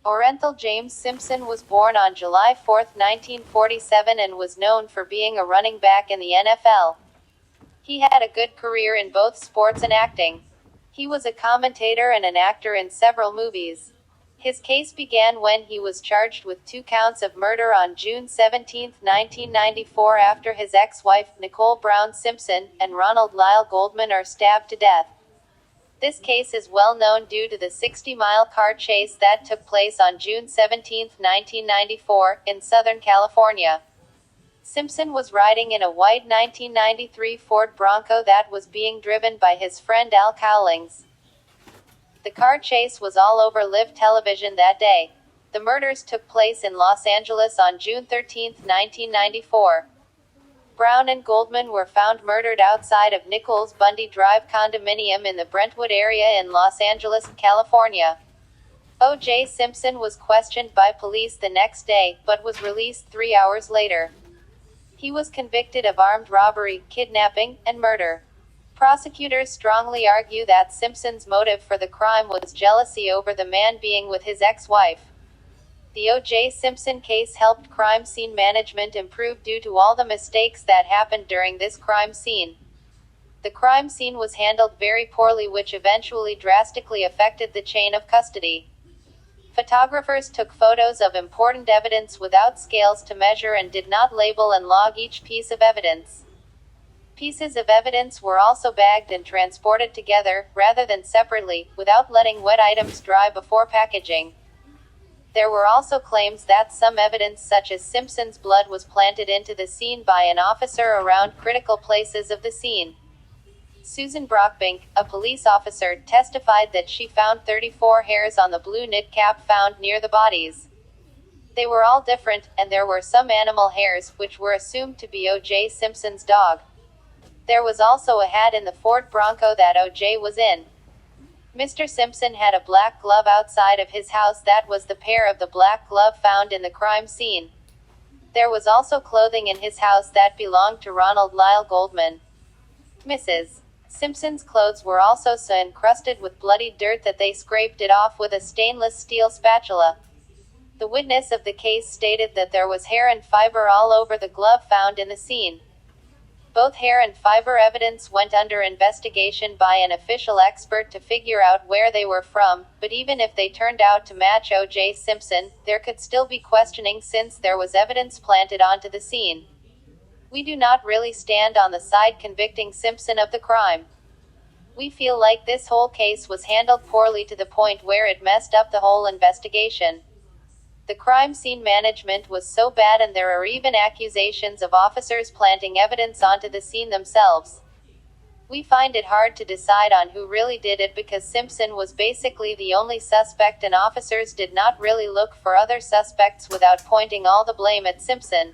Orenthal James Simpson was born on July 4, 1947 and was known for being a running back in the NFL. He had a good career in both sports and acting. He was a commentator and an actor in several movies. His case began when he was charged with 2 counts of murder on June 17, 1994 after his ex-wife, Nicole Brown Simpson, and Ronald Lyle Goldman are stabbed to death. This case is well known due to the 60-mile car chase that took place on June 17, 1994, in Southern California. Simpson was riding in a white 1993 Ford Bronco that was being driven by his friend Al Cowlings. The car chase was all over live television that day. The murders took place in Los Angeles on June 13, 1994. Brown and Goldman were found murdered outside of Nichols Bundy Drive condominium in the Brentwood area in Los Angeles, California. O.J. Simpson was questioned by police the next day, but was released 3 hours later. He was convicted of armed robbery, kidnapping, and murder. Prosecutors strongly argue that Simpson's motive for the crime was jealousy over the man being with his ex-wife. The O.J. Simpson case helped crime scene management improve due to all the mistakes that happened during this crime scene. The crime scene was handled very poorly, which eventually drastically affected the chain of custody. Photographers took photos of important evidence without scales to measure and did not label and log each piece of evidence. Pieces of evidence were also bagged and transported together, rather than separately, without letting wet items dry before packaging. There were also claims that some evidence such as Simpson's blood was planted into the scene by an officer around critical places of the scene. Susan Brockbank, a police officer, testified that she found 34 hairs on the blue knit cap found near the bodies. They were all different, and there were some animal hairs, which were assumed to be O.J. Simpson's dog. There was also a hat in the Ford Bronco that O.J. was in. Mr. Simpson had a black glove outside of his house that was the pair of the black glove found in the crime scene. There was also clothing in his house that belonged to Ronald Lyle Goldman. Mrs. Simpson's clothes were also so encrusted with bloody dirt that they scraped it off with a stainless steel spatula. The witness of the case stated that there was hair and fiber all over the glove found in the scene. Both hair and fiber evidence went under investigation by an official expert to figure out where they were from, but even if they turned out to match O.J. Simpson, there could still be questioning since there was evidence planted onto the scene. We do not really stand on the side convicting Simpson of the crime. We feel like this whole case was handled poorly to the point where it messed up the whole investigation. The crime scene management was so bad, and there are even accusations of officers planting evidence onto the scene themselves. We find it hard to decide on who really did it because Simpson was basically the only suspect and officers did not really look for other suspects without pointing all the blame at Simpson.